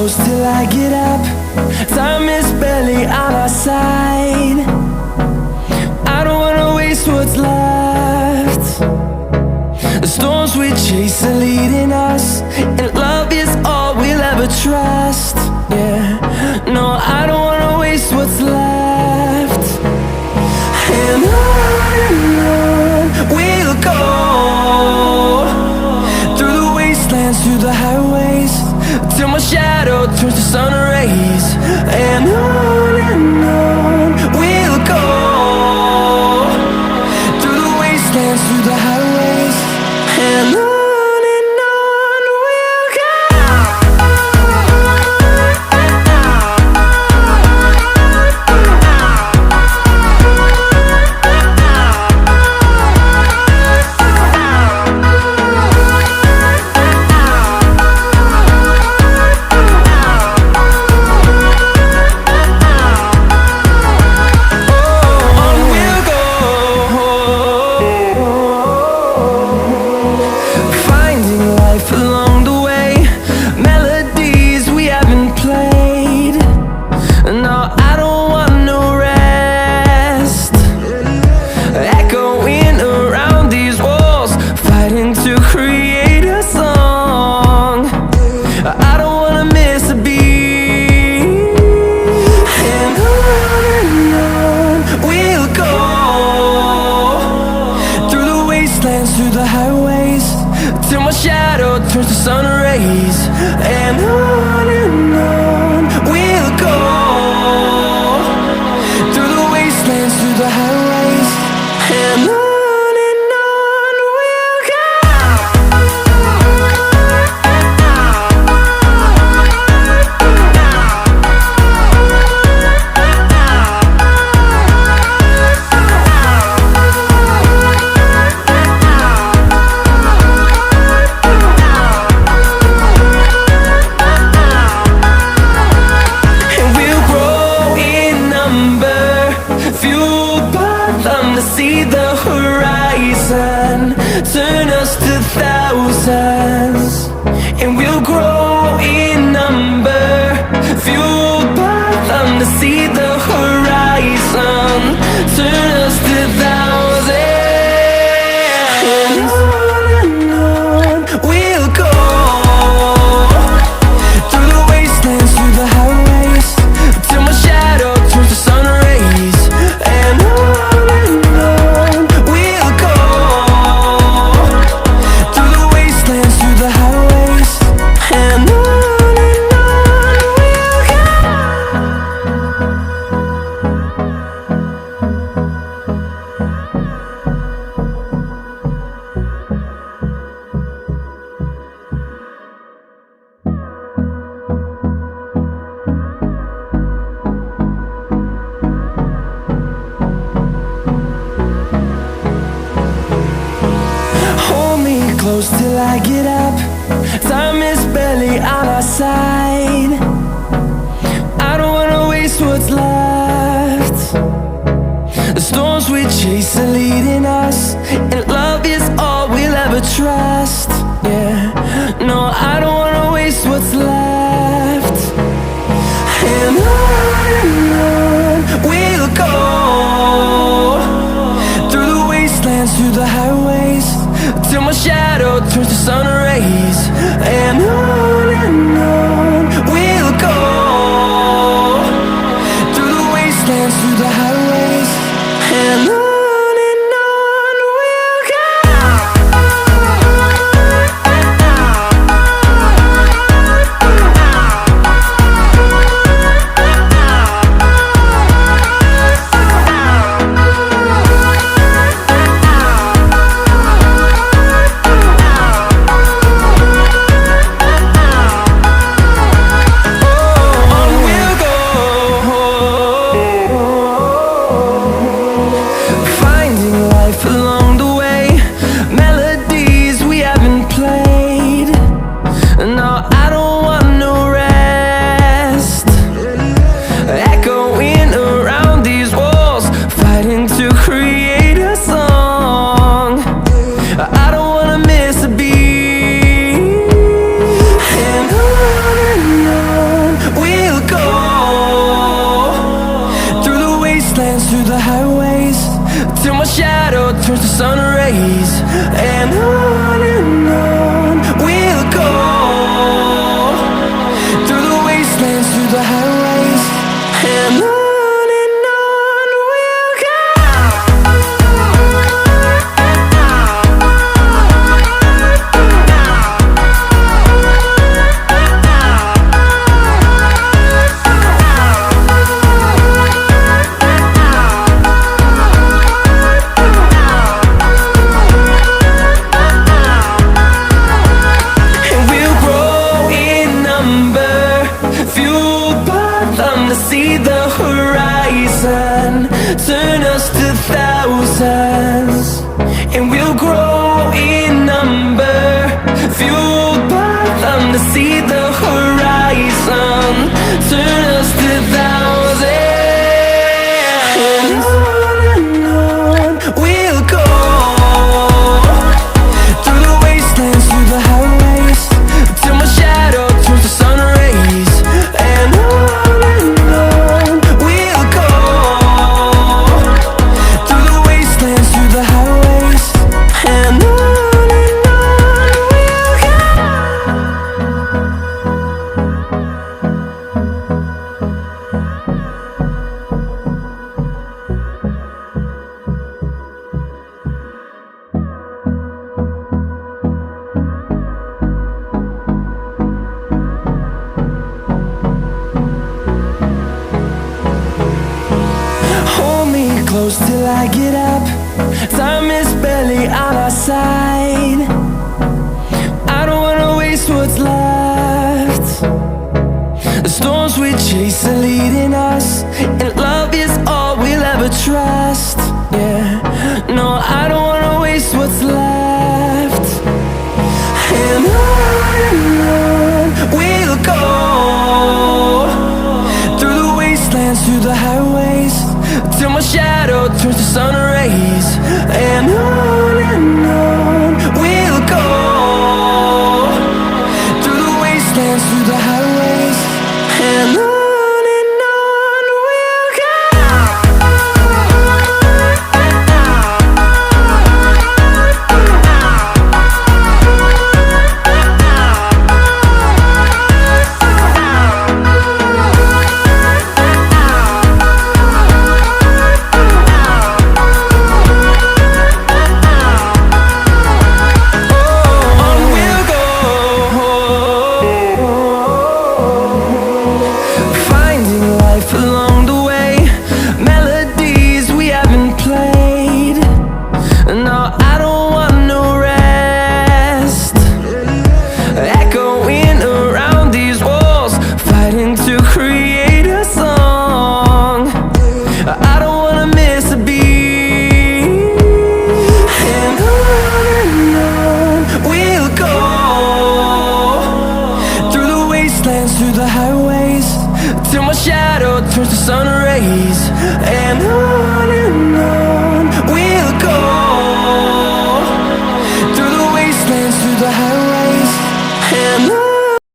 close till I get up. Time is barely on our side. I don't wanna waste what's left. The storms we chase are leading us, and love is all we'll ever trust. Yeah, no, I don't wanna waste what's left. And on we'll go, through the wastelands, through the highways, till my shadow turns to sun rays. And on we'll go, through the wastelands, through the highways, and on we'll go. Through the highways, till my shadow turns to sun rays. And on we'll go, through the wastelands, through the highways, and on we'll go. See the horizon, turn us to thousands, and we'll grow in number, fueled by them. To see the horizon, turn us to thousands, and on we'll go, through the wastelands, through the highways, till my shadow turns to sun rays. And on close till I get up. Time is barely on our side. I don't wanna waste what's left. The storms we chase are leading us, and love is all we'll ever trust. Yeah, no, I don't wanna waste what's left. And on we'll go, through the wastelands, through the highways, till my shadow turns to sun rays. And on we'll go, through the wastelands, through the highways, and on wastelands, through the highways, till my shadow turns to sun rays. And on we'll go, through the wastelands, through the highways, and on we'll go. See the horizon turn us to thousands, and we'll grow in number, fueled by them to see the horizon turn us to thousands. And on we'll go, through the wastelands, through the highways, till my shadow turns to sun rays. And on close till I get up. Time is barely on our side. I don't wanna waste what's left. The storms we chase are leading us, and love is all we'll ever trust. Yeah, no, I don't wanna waste what's left. And on we'll go, through the wastelands, through the highways, till my shadow turns to sun rays. And on we'll go, through the wastelands, through the highways, and on. Through the highways, till my shadow turns to sun rays. And on